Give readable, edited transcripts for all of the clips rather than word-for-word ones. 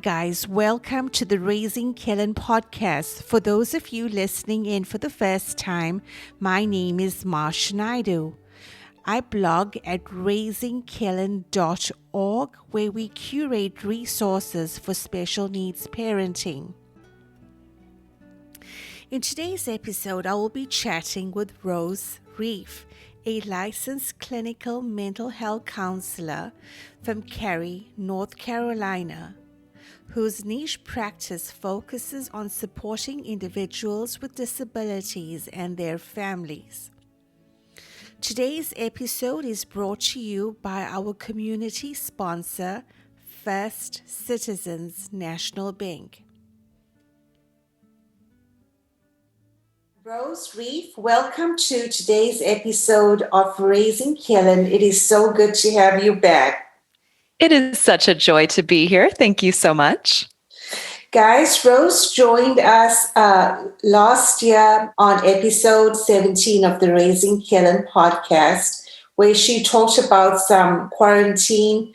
guys. Welcome to the Raising Kellen podcast. For those of you listening in for the first time, my name is Marsha Naidu. I blog at raisingkellen.org, where we curate resources for special needs parenting. In today's episode, I will be chatting with Rose Reef, a licensed clinical mental health counselor from Cary, North Carolina, whose niche practice focuses on supporting individuals with disabilities and their families. Today's episode is brought to you by our community sponsor, First Citizens National Bank. Rose Reef, welcome to today's episode of Raising Kellen. It is so good to have you back. It is such a joy to be here. Thank you so much. Guys, Rose joined us last year on episode 17 of the Raising Kellen podcast, where she talked about some quarantine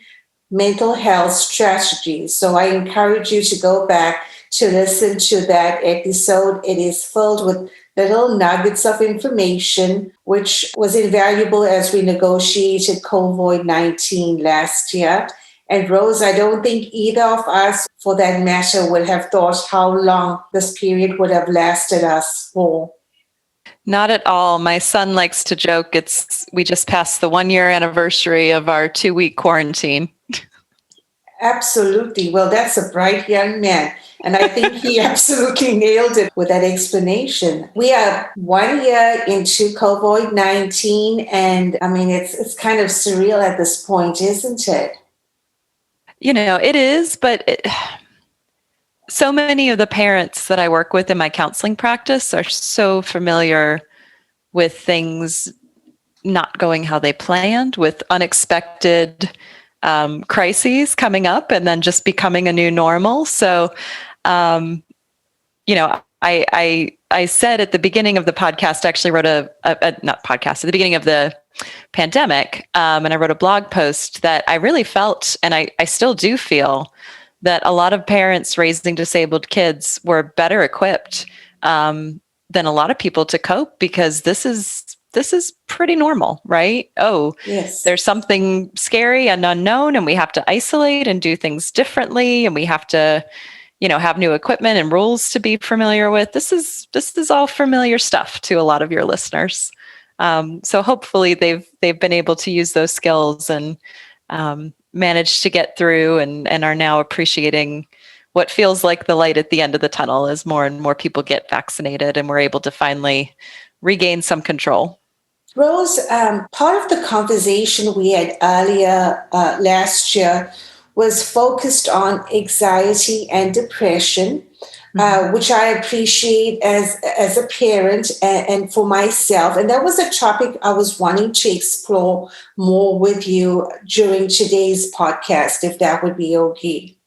mental health strategies. So I encourage you to go back to listen to that episode. It is filled with little nuggets of information, which was invaluable as we negotiated COVID-19 last year. And Rose, I don't think either of us, for that matter, would have thought how long this period would have lasted us for. Not at all. My son likes to joke, we just passed the 1-year anniversary of our 2-week quarantine. Absolutely. Well, that's a bright young man. And I think he absolutely nailed it with that explanation. We are 1 year into COVID-19, and I mean, it's kind of surreal at this point, isn't it? You know, it is, but so many of the parents that I work with in my counseling practice are so familiar with things not going how they planned, with unexpected crises coming up and then just becoming a new normal. So, I said at the beginning of the podcast, I actually wrote not podcast, at the beginning of the pandemic, and I wrote a blog post that I really felt, and I still do feel, that a lot of parents raising disabled kids were better equipped than a lot of people to cope, because this is pretty normal, right? Oh, yes. There's something scary and unknown, and we have to isolate and do things differently, and we have to, have new equipment and rules to be familiar with. This is all familiar stuff to a lot of your listeners. So hopefully they've been able to use those skills and managed to get through and are now appreciating what feels like the light at the end of the tunnel as more and more people get vaccinated and we're able to finally regain some control. Rose, part of the conversation we had earlier last year was focused on anxiety and depression, which I appreciate as a parent and for myself. And that was a topic I was wanting to explore more with you during today's podcast, if that would be okay.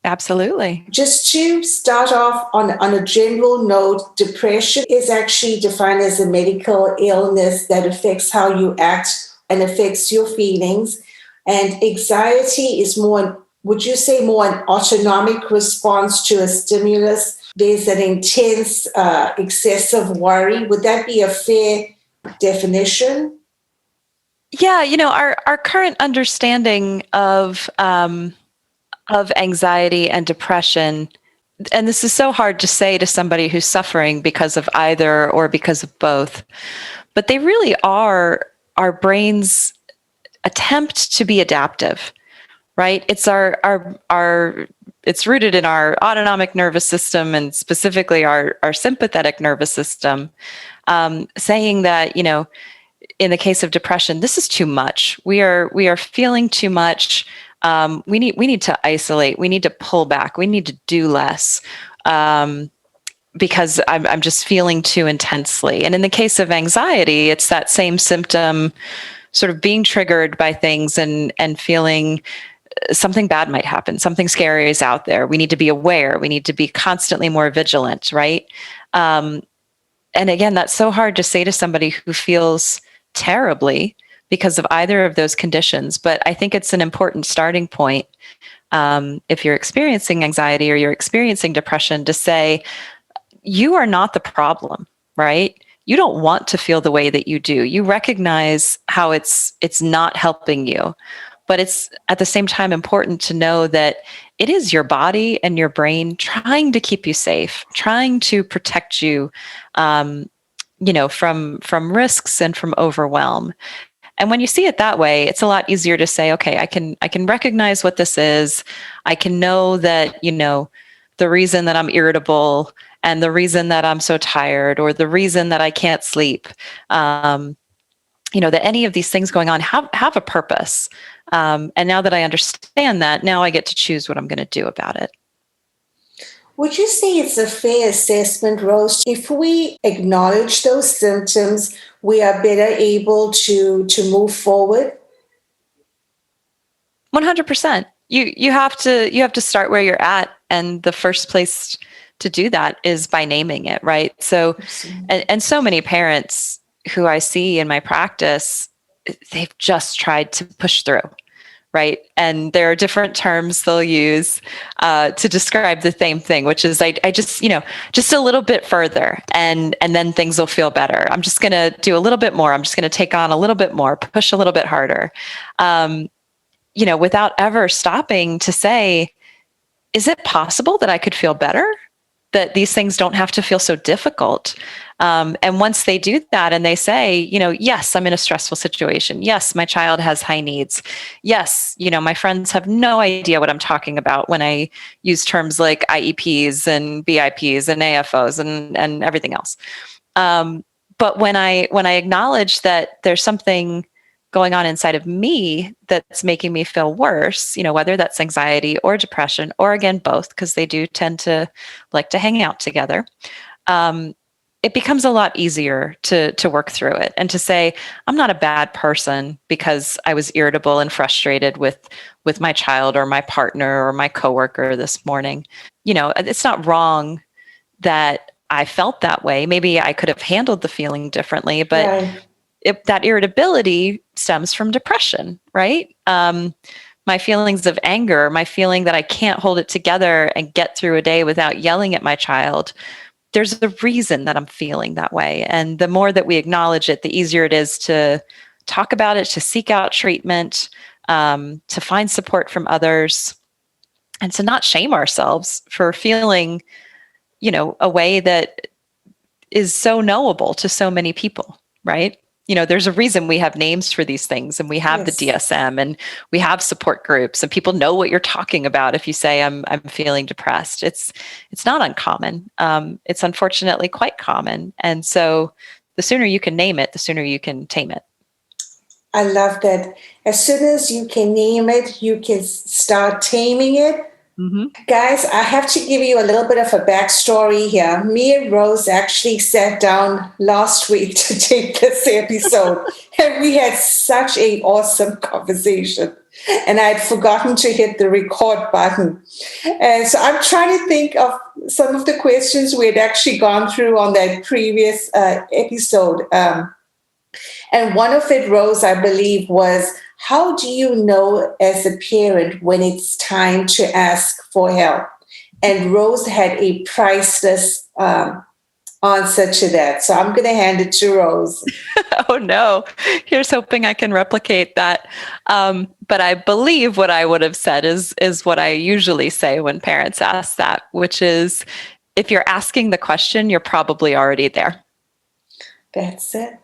Absolutely. Just to start off on a general note, depression is actually defined as a medical illness that affects how you act and affects your feelings. And anxiety is would you say more an autonomic response to a stimulus? There's an intense, excessive worry. Would that be a fair definition? Yeah, our current understanding of anxiety and depression, and this is so hard to say to somebody who's suffering because of either or because of both, but they really are our brain's attempt to be adaptive, right? It's it's rooted in our autonomic nervous system and specifically our sympathetic nervous system, saying that, in the case of depression, this is too much. We are feeling too much. We need to isolate. We need to pull back. We need to do less because I'm just feeling too intensely. And in the case of anxiety, it's that same symptom, sort of being triggered by things and feeling something bad might happen. Something scary is out there. We need to be aware. We need to be constantly more vigilant, right? And again, that's so hard to say to somebody who feels terribly because of either of those conditions. But I think it's an important starting point if you're experiencing anxiety or you're experiencing depression, to say, you are not the problem, right? You don't want to feel the way that you do. You recognize how it's not helping you, but it's at the same time important to know that it is your body and your brain trying to keep you safe, trying to protect you, from risks and from overwhelm. And when you see it that way, it's a lot easier to say, okay, I can recognize what this is. I can know that, the reason that I'm irritable and the reason that I'm so tired or the reason that I can't sleep, that any of these things going on have a purpose. And now that I understand that, now I get to choose what I'm going to do about it. Would you say it's a fair assessment, Rose? If we acknowledge those symptoms, we are better able to move forward? 100%. You have to start where you're at, and the first place to do that is by naming it, right? So, and so many parents who I see in my practice, they've just tried to push through, right? And there are different terms they'll use to describe the same thing, which is I just just a little bit further, and then things will feel better. I'm just going to do a little bit more. I'm just going to take on a little bit more, push a little bit harder. Without ever stopping to say, is it possible that I could feel better? That these things don't have to feel so difficult. And once they do that and they say, yes, I'm in a stressful situation. Yes, my child has high needs. Yes, my friends have no idea what I'm talking about when I use terms like IEPs and BIPs and AFOs and everything else. But when I acknowledge that there's something going on inside of me that's making me feel worse, whether that's anxiety or depression, or again, both, because they do tend to like to hang out together. It becomes a lot easier to work through it and to say, I'm not a bad person because I was irritable and frustrated with my child or my partner or my coworker this morning. It's not wrong that I felt that way. Maybe I could have handled the feeling differently, but Right. That irritability stems from depression, right? My feelings of anger, my feeling that I can't hold it together and get through a day without yelling at my child. There's a reason that I'm feeling that way. And the more that we acknowledge it, the easier it is to talk about it, to seek out treatment, to find support from others, and to not shame ourselves for feeling, a way that is so knowable to so many people, right? There's a reason we have names for these things, and we have the DSM, and we have support groups, and people know what you're talking about if you say I'm feeling depressed. It's not uncommon. It's unfortunately quite common. And so the sooner you can name it, the sooner you can tame it. I love that. As soon as you can name it, you can start taming it. Mm-hmm. Guys, I have to give you a little bit of a backstory here. Me and Rose actually sat down last week to take this episode, and we had such an awesome conversation. And I had forgotten to hit the record button. And so I'm trying to think of some of the questions we had actually gone through on that previous episode. And one of it, Rose, I believe, was, how do you know as a parent when it's time to ask for help? And Rose had a priceless answer to that. So I'm going to hand it to Rose. Oh, no. Here's hoping I can replicate that. But I believe what I would have said is what I usually say when parents ask that, which is, if you're asking the question, you're probably already there. That's it.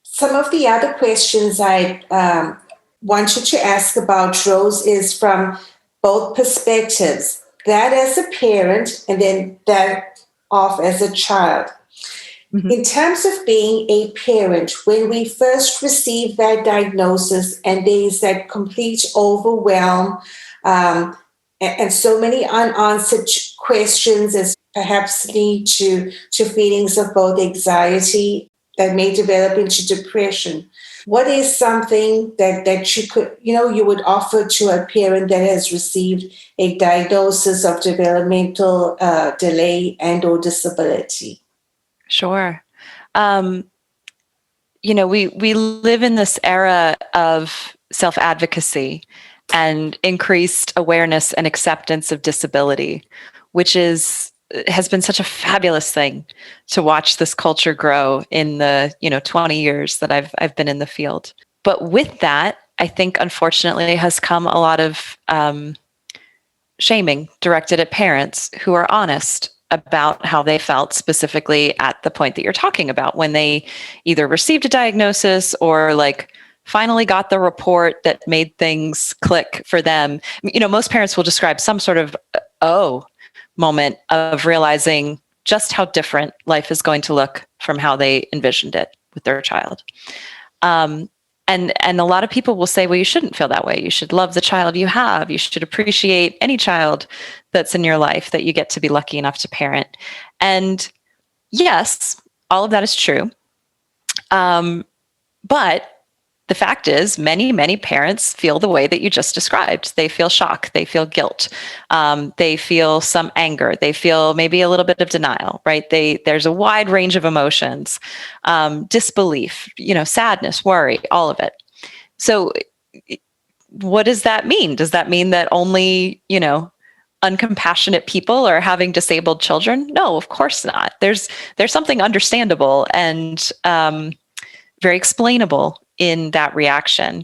Some of the other questions I want you to ask about, Rose, is from both perspectives, that as a parent and then that of as a child. Mm-hmm. In terms of being a parent, when we first receive that diagnosis and there is that complete overwhelm and so many unanswered questions as perhaps lead to feelings of both anxiety that may develop into depression. What is something that you could, you would offer to a parent that has received a diagnosis of developmental delay and or disability? Sure. We live in this era of self-advocacy, and increased awareness and acceptance of disability, which has been such a fabulous thing to watch this culture grow in the 20 years that I've been in the field. But with that, I think unfortunately has come a lot of shaming directed at parents who are honest about how they felt specifically at the point that you're talking about, when they either received a diagnosis or like finally got the report that made things click for them. Most parents will describe some sort of moment of realizing just how different life is going to look from how they envisioned it with their child. And a lot of people will say, well, you shouldn't feel that way. You should love the child you have. You should appreciate any child that's in your life that you get to be lucky enough to parent. And yes, all of that is true. But the fact is, many, many parents feel the way that you just described. They feel shock. They feel guilt. They feel some anger. They feel maybe a little bit of denial, right? There's a wide range of emotions, disbelief, sadness, worry, all of it. So what does that mean? Does that mean that only, uncompassionate people are having disabled children? No, of course not. There's something understandable and very explainable in that reaction.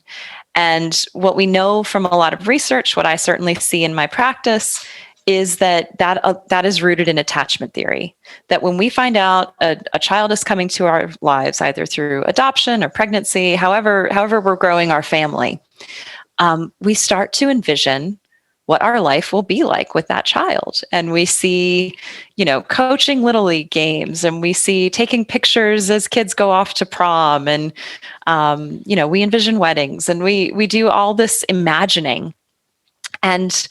And what we know from a lot of research, what I certainly see in my practice, is that is rooted in attachment theory. That when we find out a child is coming to our lives, either through adoption or pregnancy, however we're growing our family, we start to envision what our life will be like with that child. And we see, coaching Little League games, and we see taking pictures as kids go off to prom, and, we envision weddings, and we do all this imagining, and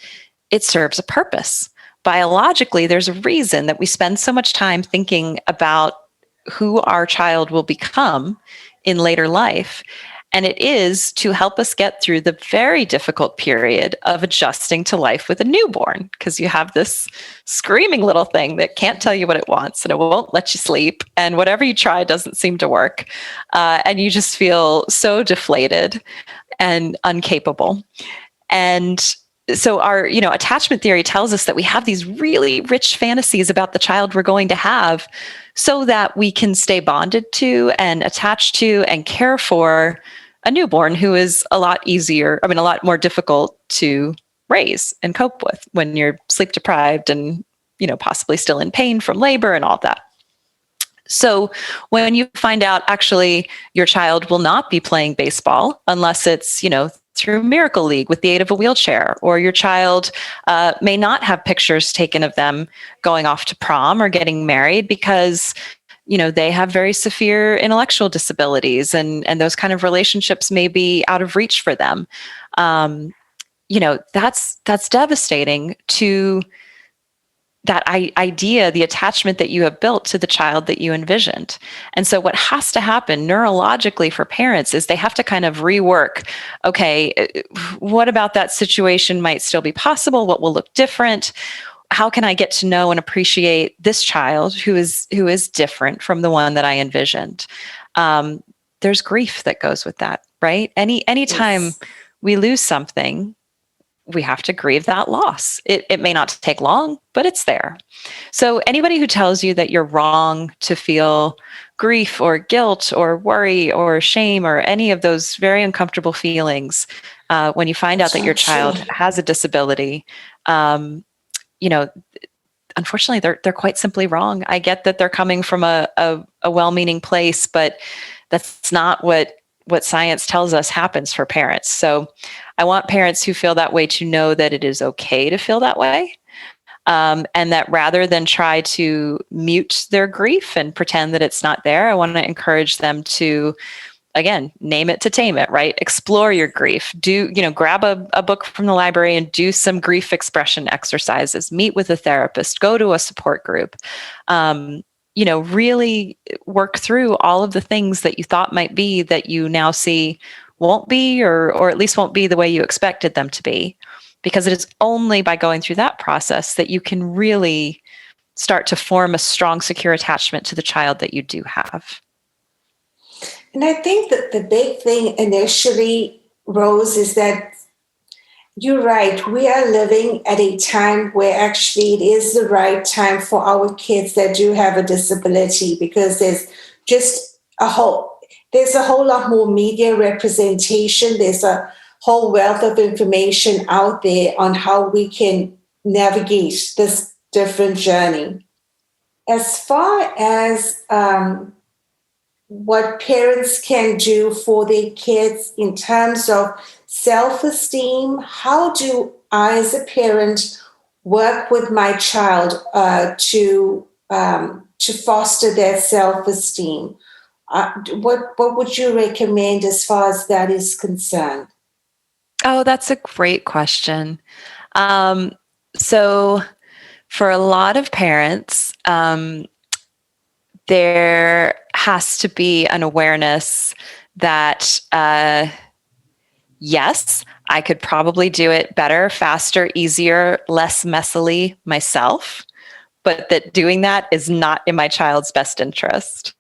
it serves a purpose. Biologically, there's a reason that we spend so much time thinking about who our child will become in later life. And it is to help us get through the very difficult period of adjusting to life with a newborn, because you have this screaming little thing that can't tell you what it wants, and it won't let you sleep. And whatever you try doesn't seem to work. And you just feel so deflated and incapable. And so our, attachment theory tells us that we have these really rich fantasies about the child we're going to have, so that we can stay bonded to and attached to and care for a newborn who is a lot more difficult to raise and cope with when you're sleep deprived and, possibly still in pain from labor and all that. So when you find out actually your child will not be playing baseball unless it's, through Miracle League with the aid of a wheelchair, or your child may not have pictures taken of them going off to prom or getting married because they have very severe intellectual disabilities, and those kind of relationships may be out of reach for them. That's devastating to that idea, the attachment that you have built to the child that you envisioned. And so what has to happen neurologically for parents is they have to kind of rework, okay, what about that situation might still be possible? What will look different? How can I get to know and appreciate this child who is different from the one that I envisioned? There's grief that goes with that, right? Anytime Yes. we lose something, we have to grieve that loss. It may not take long, but it's there. So anybody who tells you that you're wrong to feel grief or guilt or worry or shame or any of those very uncomfortable feelings when you find out that your child has a disability, unfortunately, they're quite simply wrong. I get that they're coming from a well-meaning place, but that's not what science tells us happens for parents. So I want parents who feel that way to know that it is okay to feel that way. And that rather than try to mute their grief and pretend that it's not there, I want to encourage them to, again, name it to tame it, right? Explore your grief. Grab a book from the library and do some grief expression exercises. Meet with a therapist. Go to a support group. Really work through all of the things that you thought might be that you now see won't be, or at least won't be the way you expected them to be. Because it is only by going through that process that you can really start to form a strong, secure attachment to the child that you do have. And I think that the big thing initially, Rose, is that You're right. We are living at a time where actually it is the right time for our kids that do have a disability, because just a whole there's a whole lot more media representation. There's a whole wealth of information out there on how we can navigate this different journey. As far as what parents can do for their kids in terms of self-esteem, how do I as a parent work with my child to foster their self-esteem? What would you recommend as far as that is concerned? Oh, that's a great question. Um, so, for a lot of parents, there has to be an awareness that, yes, I could probably do it better, faster, easier, less messily myself, but that doing that is not in my child's best interest.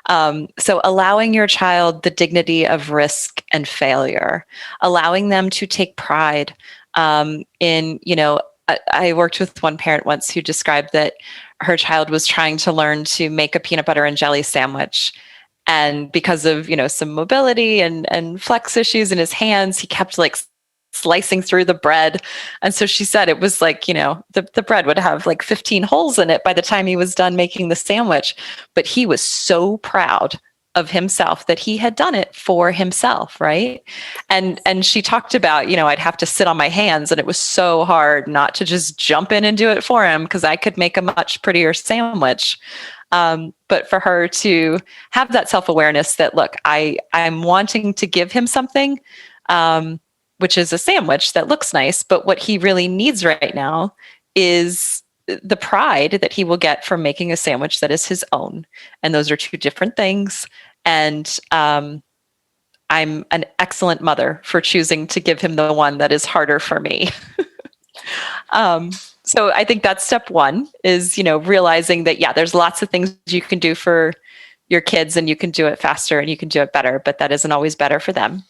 So allowing your child the dignity of risk and failure, allowing them to take pride in, I worked with one parent once who described that her child was trying to learn to make a peanut butter and jelly sandwich. And because of, some mobility and flex issues in his hands, he kept like slicing through the bread. And so she said it was like, the bread would have like 15 holes in it by the time he was done making the sandwich. But he was so proud of himself that he had done it for himself, right? And she talked about, I'd have to sit on my hands and it was so hard not to just jump in and do it for him because I could make a much prettier sandwich. But for her to have that self-awareness that, look, I'm wanting to give him something, which is a sandwich that looks nice, but what he really needs right now is the pride that he will get from making a sandwich that is his own. And those are two different things. And I'm an excellent mother for choosing to give him the one that is harder for me. So I think that's step one is, realizing that, yeah, there's lots of things you can do for your kids and you can do it faster and you can do it better, but that isn't always better for them.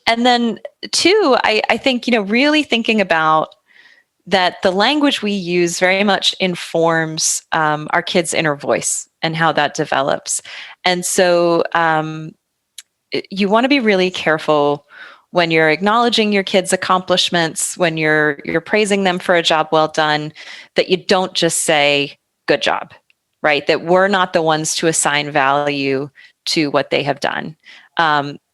And then two, I think, really thinking about that the language we use very much informs our kids' inner voice and how that develops. And so you want to be really careful when you're acknowledging your kids' accomplishments, when you're praising them for a job well done, that you don't just say, good job, right? That we're not the ones to assign value to what they have done.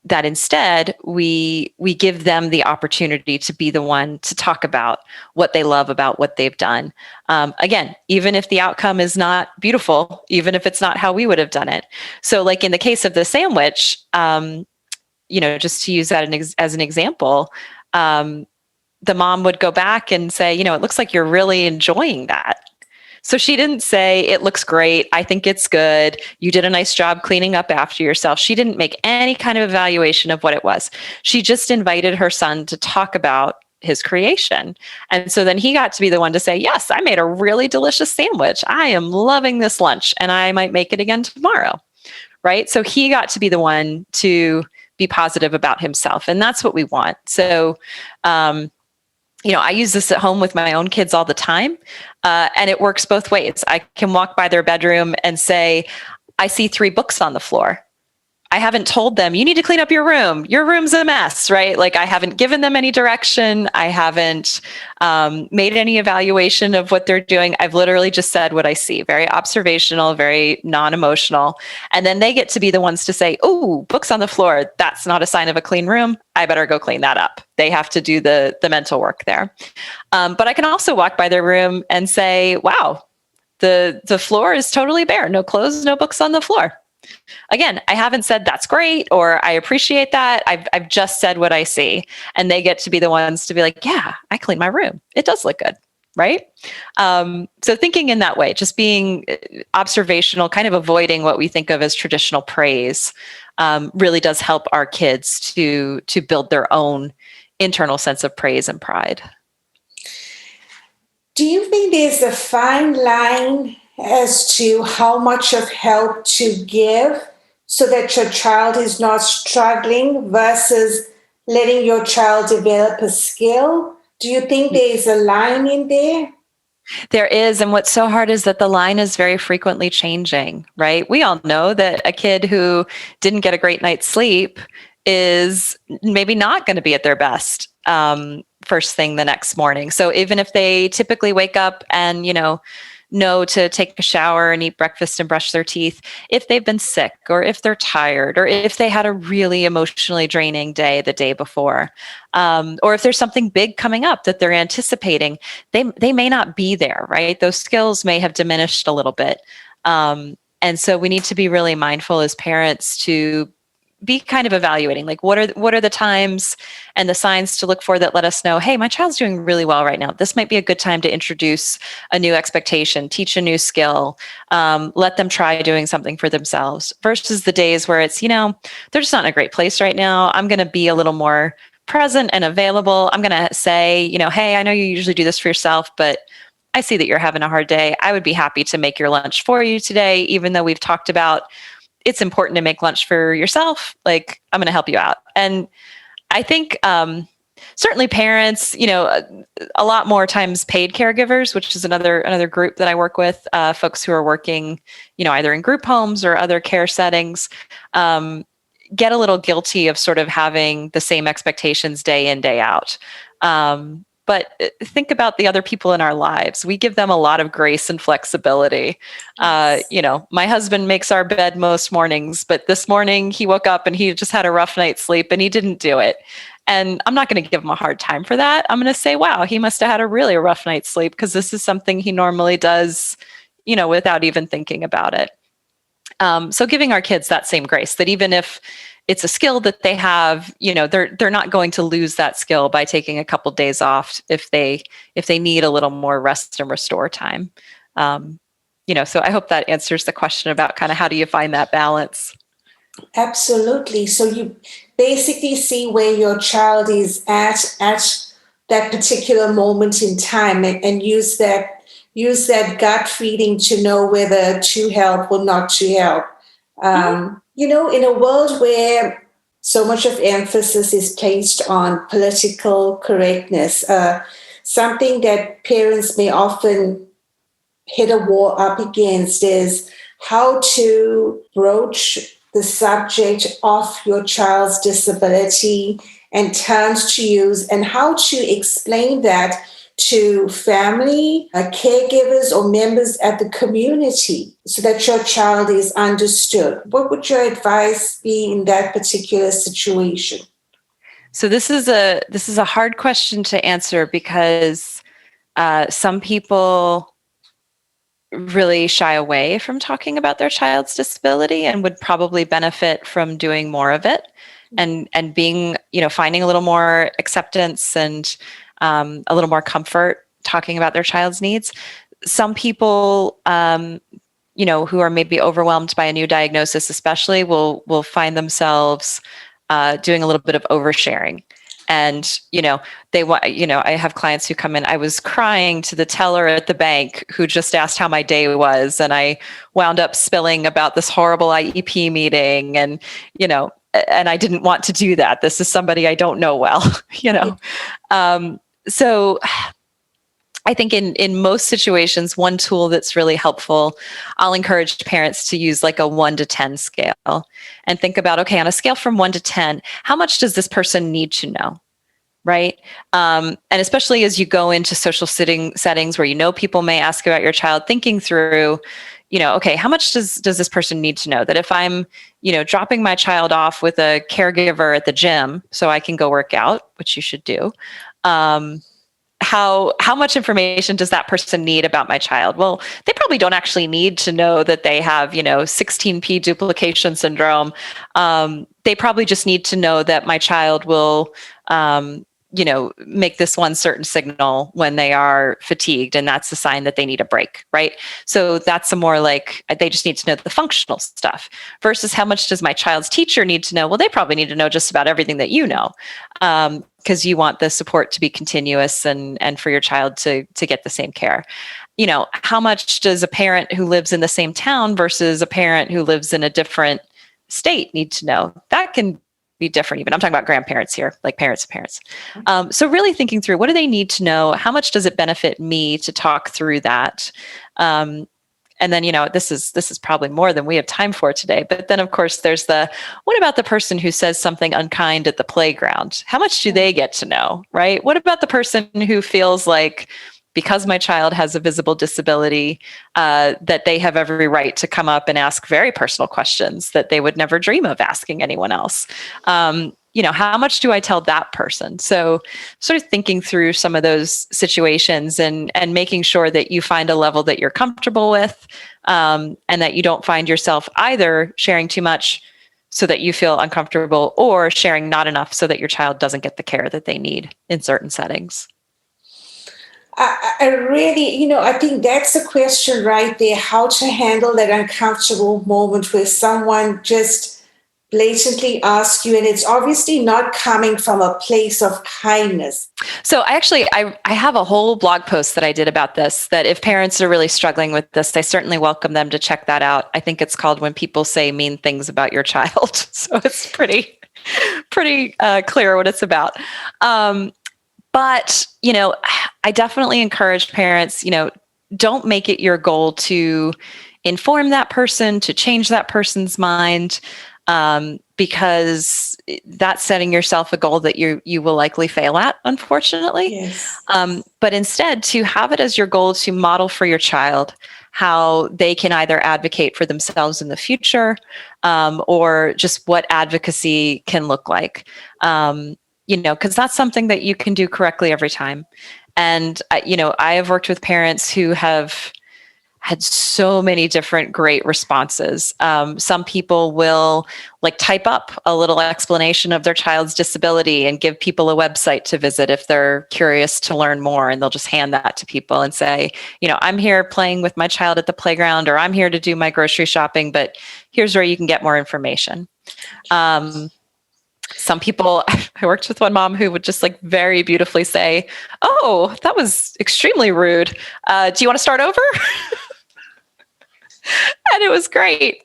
That instead we give them the opportunity to be the one to talk about what they love about what they've done. Again, even if the outcome is not beautiful, even if it's not how we would have done it. So like in the case of the sandwich, just to use that as an example, the mom would go back and say, it looks like you're really enjoying that. So she didn't say, it looks great, I think it's good, you did a nice job cleaning up after yourself. She didn't make any kind of evaluation of what it was. She just invited her son to talk about his creation. And so then he got to be the one to say, yes, I made a really delicious sandwich. I am loving this lunch and I might make it again tomorrow. Right? So he got to be the one to be positive about himself. And that's what we want. So, I use this at home with my own kids all the time. And it works both ways. I can walk by their bedroom and say, I see 3 books on the floor. I haven't told them, you need to clean up your room. Your room's a mess, right? Like I haven't given them any direction. I haven't made any evaluation of what they're doing. I've literally just said what I see, very observational, very non-emotional. And then they get to be the ones to say, oh, books on the floor. That's not a sign of a clean room. I better go clean that up. They have to do the mental work there. But I can also walk by their room and say, wow, the floor is totally bare. No clothes, no books on the floor. Again, I haven't said that's great or I appreciate that. I've just said what I see. And they get to be the ones to be like, yeah, I cleaned my room. It does look good. Right. So thinking in that way, just being observational, kind of avoiding what we think of as traditional praise, really does help our kids to build their own internal sense of praise and pride. Do you think there's a fine line as to how much of help to give so that your child is not struggling versus letting your child develop a skill. Do you think there is a line in there? There is. And what's so hard is that the line is very frequently changing, right? We all know that a kid who didn't get a great night's sleep is maybe not going to be at their best first thing the next morning. So even if they typically wake up and, know to take a shower and eat breakfast and brush their teeth, if they've been sick or if they're tired or if they had a really emotionally draining day the day before, or if there's something big coming up that they're anticipating, they may not be there, right? Those skills may have diminished a little bit. And so we need to be really mindful as parents to be kind of evaluating, like what are the times and the signs to look for that let us know, hey, my child's doing really well right now. This might be a good time to introduce a new expectation, teach a new skill, let them try doing something for themselves, versus the days where it's, they're just not in a great place right now. I'm going to be a little more present and available. I'm going to say, hey, I know you usually do this for yourself, but I see that you're having a hard day. I would be happy to make your lunch for you today, even though we've talked about it's important to make lunch for yourself. Like, I'm going to help you out. And I think certainly parents, a lot more times paid caregivers, which is another group that I work with, folks who are working, either in group homes or other care settings, get a little guilty of sort of having the same expectations day in, day out. But think about the other people in our lives. We give them a lot of grace and flexibility. Yes. My husband makes our bed most mornings, but this morning he woke up and he just had a rough night's sleep and he didn't do it. And I'm not going to give him a hard time for that. I'm going to say, wow, he must have had a really rough night's sleep because this is something he normally does, without even thinking about it. So giving our kids that same grace, that even if it's a skill that they have, they're not going to lose that skill by taking a couple days off if they need a little more rest and restore time. So I hope that answers the question about kind of how do you find that balance. Absolutely. So you basically see where your child is at that particular moment in time, and use that gut feeling to know whether to help or not to help. In a world where so much of emphasis is placed on political correctness, something that parents may often hit a war up against is how to broach the subject of your child's disability and terms to use, and how to explain that to family, caregivers, or members at the community so that your child is understood. What would your advice be in that particular situation? So this is a hard question to answer because some people really shy away from talking about their child's disability and would probably benefit from doing more of it, and being, finding a little more acceptance and a little more comfort talking about their child's needs. Some people, who are maybe overwhelmed by a new diagnosis, especially, will find themselves doing a little bit of oversharing. And, I have clients who come in, I was crying to the teller at the bank who just asked how my day was. And I wound up spilling about this horrible IEP meeting and, and I didn't want to do that. This is somebody I don't know well, So I think in most situations, one tool that's really helpful, I'll encourage parents to use like a 1 to 10 scale and think about, okay, on a scale from 1 to 10, how much does this person need to know? Right. And especially as you go into social settings where, people may ask about your child, thinking through, okay, how much does this person need to know? That if I'm, dropping my child off with a caregiver at the gym so I can go work out, which you should do, how much information does that person need about my child? Well, they probably don't actually need to know that they have, 16p duplication syndrome. They probably just need to know that my child will, make this one certain signal when they are fatigued, and that's a sign that they need a break, right? So that's a more like, they just need to know the functional stuff, versus how much does my child's teacher need to know? Well, they probably need to know just about everything that you know, because you want the support to be continuous and for your child to get the same care. How much does a parent who lives in the same town versus a parent who lives in a different state need to know? That can be different even. I'm talking about grandparents here, like parents of parents. So really thinking through, what do they need to know? How much does it benefit me to talk through that? And then, this is probably more than we have time for today. But then, of course, there's what about the person who says something unkind at the playground? How much do they get to know, right? What about the person who feels like, because my child has a visible disability, that they have every right to come up and ask very personal questions that they would never dream of asking anyone else? How much do I tell that person? So sort of thinking through some of those situations and making sure that you find a level that you're comfortable with, and that you don't find yourself either sharing too much so that you feel uncomfortable, or sharing not enough so that your child doesn't get the care that they need in certain settings. I really, I think that's a question right there, how to handle that uncomfortable moment where someone just blatantly asks you, and it's obviously not coming from a place of kindness. So I have a whole blog post that I did about this, that if parents are really struggling with this, I certainly welcome them to check that out. I think it's called When People Say Mean Things About Your Child. So it's pretty clear what it's about. But, I definitely encourage parents, don't make it your goal to inform that person, to change that person's mind, because that's setting yourself a goal that you will likely fail at, unfortunately. Yes. But instead, to have it as your goal to model for your child how they can either advocate for themselves in the future, or just what advocacy can look like. Because that's something that you can do correctly every time. And, I have worked with parents who have had so many different great responses. Some people will type up a little explanation of their child's disability and give people a website to visit if they're curious to learn more. And they'll just hand that to people and say, I'm here playing with my child at the playground, or I'm here to do my grocery shopping, but here's where you can get more information. Some people, I worked with one mom who would just very beautifully say, "Oh, that was extremely rude. Do you want to start over?" And it was great.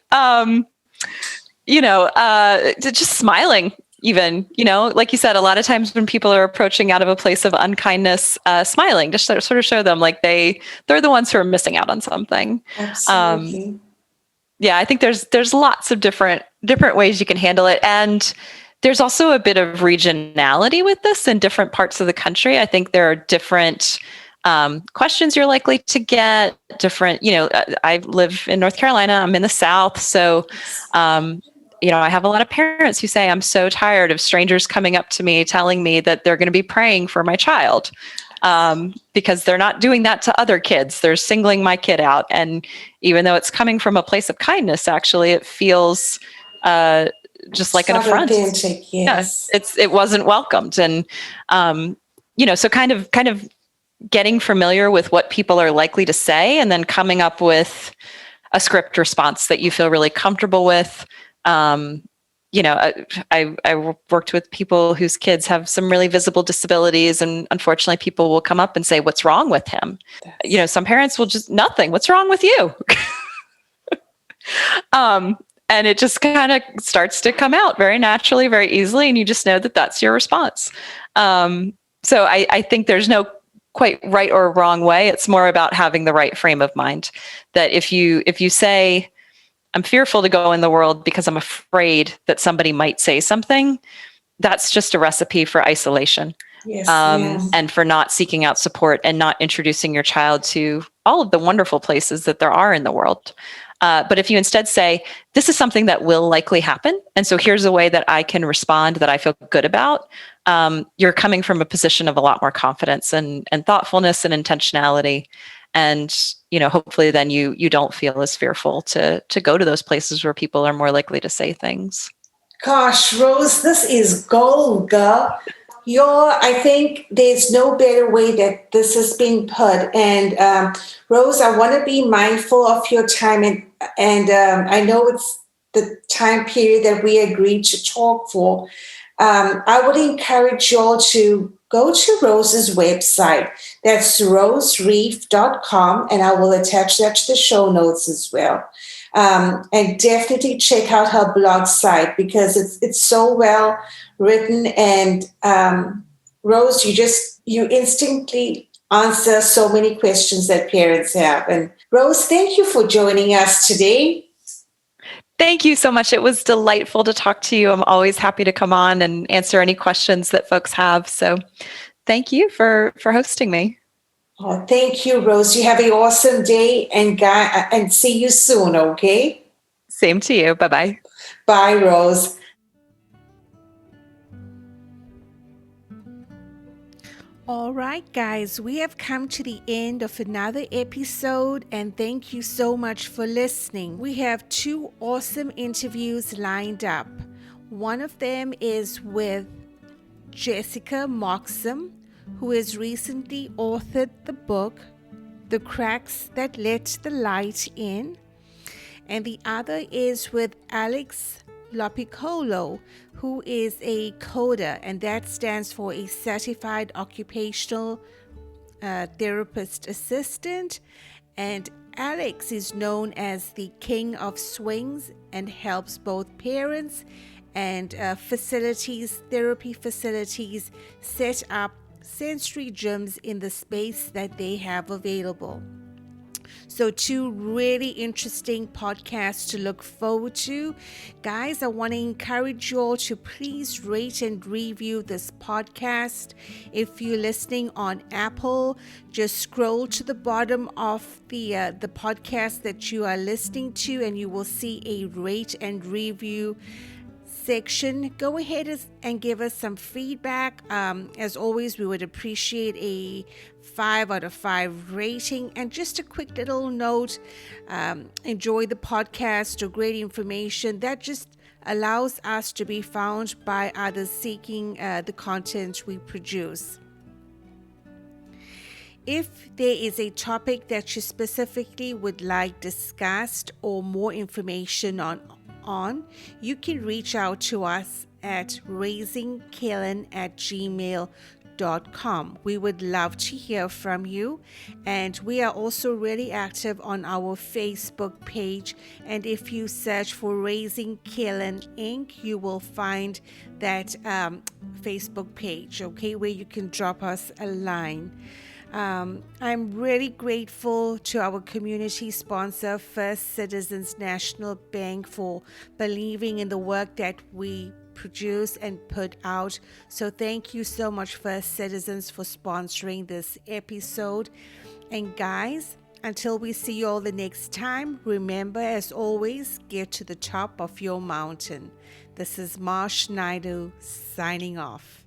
Just smiling even, like you said, a lot of times when people are approaching out of a place of unkindness, smiling, just sort of show them they're the ones who are missing out on something. Absolutely. Yeah, I think there's lots of different ways you can handle it. And there's also a bit of regionality with this in different parts of the country. I think there are different questions you're likely to get, different, I live in North Carolina, I'm in the South. So, I have a lot of parents who say, I'm so tired of strangers coming up to me, telling me that they're going to be praying for my child, because they're not doing that to other kids. They're singling my kid out. And even though it's coming from a place of kindness, actually, it feels, just like an affront. Authentic, yes. Yeah, it wasn't welcomed. And, so kind of getting familiar with what people are likely to say, and then coming up with a script response that you feel really comfortable with. I worked with people whose kids have some really visible disabilities, and unfortunately people will come up and say, "What's wrong with him?" Some parents will just, "Nothing. What's wrong with you?" And it just kind of starts to come out very naturally, very easily. And you just know that that's your response. So I think there's no quite right or wrong way. It's more about having the right frame of mind. That if you say, "I'm fearful to go in the world because I'm afraid that somebody might say something," that's just a recipe for isolation. Yes, and for not seeking out support and not introducing your child to all of the wonderful places that there are in the world. But if you instead say, "This is something that will likely happen, and so here's a way that I can respond that I feel good about," you're coming from a position of a lot more confidence and thoughtfulness and intentionality. And, hopefully then you don't feel as fearful to go to those places where people are more likely to say things. Gosh, Rose, this is gold, girl. I think there's no better way that this has been put. And Rose, I want to be mindful of your time, and I know it's the time period that we agreed to talk for. I would encourage you all to go to Rose's website. That's rosereef.com, and I will attach that to the show notes as well. And definitely check out her blog site because it's so well written. And Rose, you instantly answer so many questions that parents have. And Rose, thank you for joining us today. Thank you so much. It was delightful to talk to you. I'm always happy to come on and answer any questions that folks have. So thank you for hosting me. Oh, thank you, Rose. You have an awesome day and see you soon, okay? Same to you. Bye-bye. Bye, Rose. All right, guys, we have come to the end of another episode, and thank you so much for listening. We have two awesome interviews lined up. One of them is with Jessica Moxham, who has recently authored the book, The Cracks That Let the Light In. And the other is with Alex Lopicolo, who is a CODA, and that stands for a Certified Occupational Therapist Assistant. And Alex is known as the King of Swings and helps both parents and therapy facilities, set up sensory gyms in the space that they have available. So, two really interesting podcasts to look forward to. Guys, I want to encourage you all to please rate and review this podcast. If you're listening on Apple, just scroll to the bottom of the podcast that you are listening to, and you will see a rate and review section. Go ahead and give us some feedback. As always, we would appreciate a 5 out of 5 rating. And just a quick little note, enjoy the podcast or great information that just allows us to be found by others seeking the content we produce. If there is a topic that you specifically would like discussed or more information on, you can reach out to us at raisingkellen@gmail.com. We would love to hear from you, and we are also really active on our Facebook page. And if you search for Raising Kellen Inc., you will find that Facebook page, okay, where you can drop us a line. I'm really grateful to our community sponsor, First Citizens National Bank, for believing in the work that we produce and put out. So thank you so much, First Citizens, for sponsoring this episode. And guys, until we see you all the next time, remember, as always, get to the top of your mountain. This is Marsh Naidu signing off.